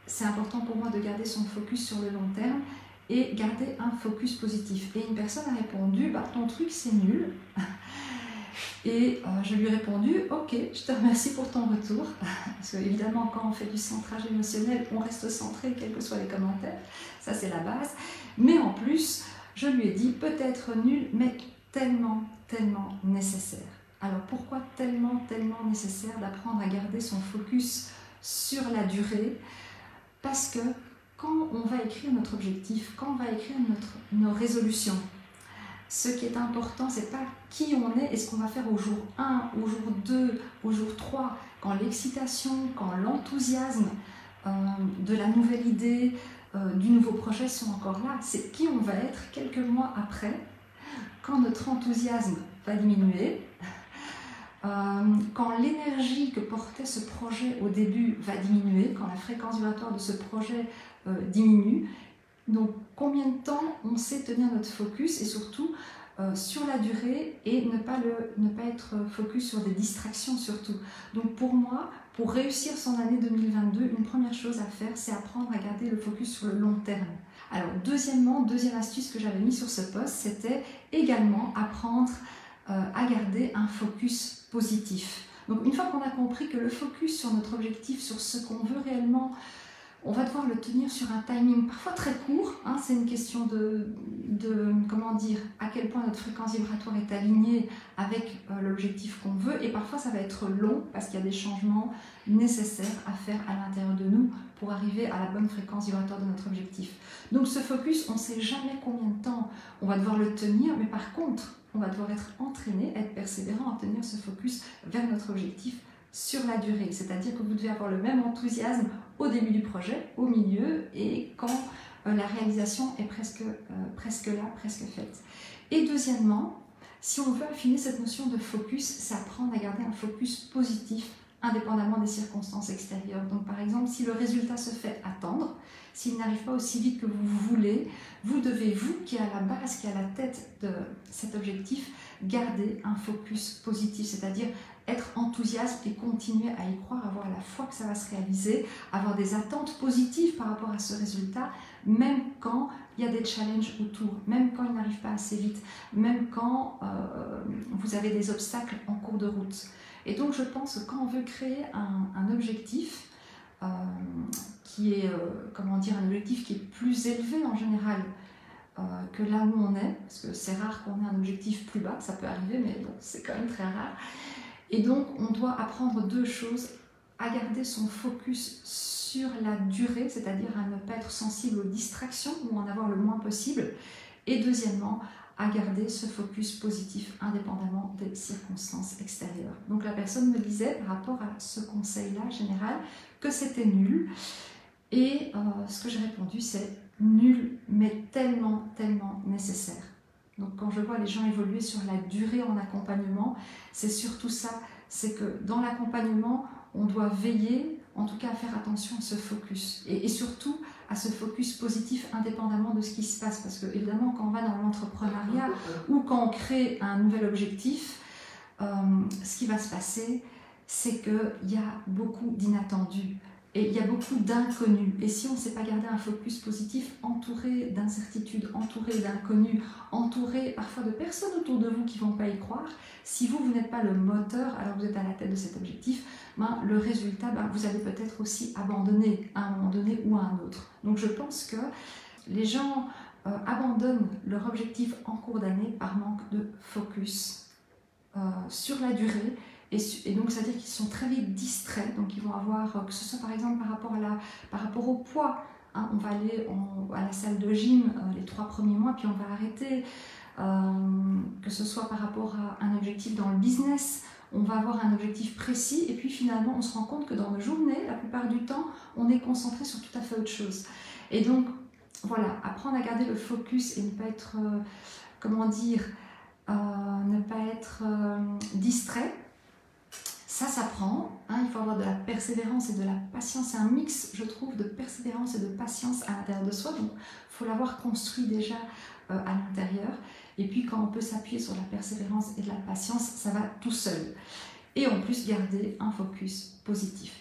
c'est important pour moi de garder son focus sur le long terme et garder un focus positif. Et une personne a répondu, bah, ton truc c'est nul. Et je lui ai répondu, ok, je te remercie pour ton retour. Parce que évidemment, quand on fait du centrage émotionnel, on reste centré, quels que soient les commentaires. Ça, c'est la base. Mais en plus, je lui ai dit, peut-être nul, mais tellement, tellement nécessaire. Alors pourquoi tellement, tellement nécessaire d'apprendre à garder son focus sur la durée? Parce que quand on va écrire notre objectif, quand on va écrire nos résolutions, ce qui est important, c'est pas qui on est et ce qu'on va faire au jour 1, au jour 2, au jour 3, quand l'excitation, quand l'enthousiasme de la nouvelle idée, du nouveau projet sont encore là. C'est qui on va être quelques mois après, quand notre enthousiasme va diminuer, quand l'énergie que portait ce projet au début va diminuer, quand la fréquence vibratoire de ce projet diminue. Donc combien de temps on sait tenir notre focus et surtout sur la durée et ne pas être focus sur des distractions surtout. Donc pour moi, pour réussir son année 2022, une première chose à faire, c'est apprendre à garder le focus sur le long terme. Alors deuxième astuce que j'avais mis sur ce post, c'était également apprendre à garder un focus positif. Donc une fois qu'on a compris que le focus sur notre objectif, sur ce qu'on veut réellement, on va devoir le tenir sur un timing parfois très court, hein, c'est une question de comment dire, à quel point notre fréquence vibratoire est alignée avec l'objectif qu'on veut, et parfois ça va être long parce qu'il y a des changements nécessaires à faire à l'intérieur de nous pour arriver à la bonne fréquence vibratoire de notre objectif. Donc ce focus, on ne sait jamais combien de temps on va devoir le tenir, mais par contre, on va devoir être entraîné, être persévérant à tenir ce focus vers notre objectif sur la durée. C'est-à-dire que vous devez avoir le même enthousiasme au début du projet, au milieu et quand la réalisation est presque là, presque faite. Et deuxièmement, si on veut affiner cette notion de focus, c'est apprendre à garder un focus positif indépendamment des circonstances extérieures. Donc par exemple, si le résultat se fait attendre, s'il n'arrive pas aussi vite que vous voulez, vous devez, vous qui êtes à la base, qui est à la tête de cet objectif, garder un focus positif, c'est-à-dire être enthousiaste et continuer à y croire, avoir la foi que ça va se réaliser, avoir des attentes positives par rapport à ce résultat, même quand il y a des challenges autour, même quand il n'arrive pas assez vite, même quand vous avez des obstacles en cours de route. Et donc je pense que quand on veut créer un objectif qui est, comment dire, un objectif qui est plus élevé en général que là où on est, parce que c'est rare qu'on ait un objectif plus bas, ça peut arriver, mais bon, c'est quand même très rare. Et donc, on doit apprendre deux choses, à garder son focus sur la durée, c'est-à-dire à ne pas être sensible aux distractions ou en avoir le moins possible. Et deuxièmement, à garder ce focus positif indépendamment des circonstances extérieures. Donc la personne me disait par rapport à ce conseil-là général que c'était nul. Et ce que j'ai répondu, c'est nul, mais tellement, tellement nécessaire. Donc quand je vois les gens évoluer sur la durée en accompagnement, c'est surtout ça, c'est que dans l'accompagnement, on doit veiller, en tout cas à faire attention à ce focus, et surtout à ce focus positif indépendamment de ce qui se passe, parce que évidemment quand on va dans l'entrepreneuriat ou quand on crée un nouvel objectif, ce qui va se passer, c'est qu'il y a beaucoup d'inattendus. Et il y a beaucoup d'inconnus. Et si on ne sait pas garder un focus positif, entouré d'incertitudes, entouré d'inconnus, entouré parfois de personnes autour de vous qui ne vont pas y croire, si vous n'êtes pas le moteur, alors vous êtes à la tête de cet objectif, ben, le résultat, ben, vous allez peut-être aussi abandonner à un moment donné ou à un autre. Donc je pense que les gens abandonnent leur objectif en cours d'année par manque de focus sur la durée. Et donc, c'est-à-dire qu'ils sont très vite distraits, donc ils vont avoir, que ce soit par exemple par rapport au poids, hein, on va aller à la salle de gym les 3 premiers mois, puis on va arrêter, que ce soit par rapport à un objectif dans le business, on va avoir un objectif précis, et puis finalement on se rend compte que dans nos journées, la plupart du temps, on est concentré sur tout à fait autre chose. Et donc, voilà, apprendre à garder le focus et ne pas être, comment dire, ne pas être distrait. Ça s'apprend, hein, il faut avoir de la persévérance et de la patience. C'est un mix, je trouve, de persévérance et de patience à l'intérieur de soi. Donc, il faut l'avoir construit déjà à l'intérieur. Et puis, quand on peut s'appuyer sur la persévérance et de la patience, ça va tout seul. Et en plus, garder un focus positif.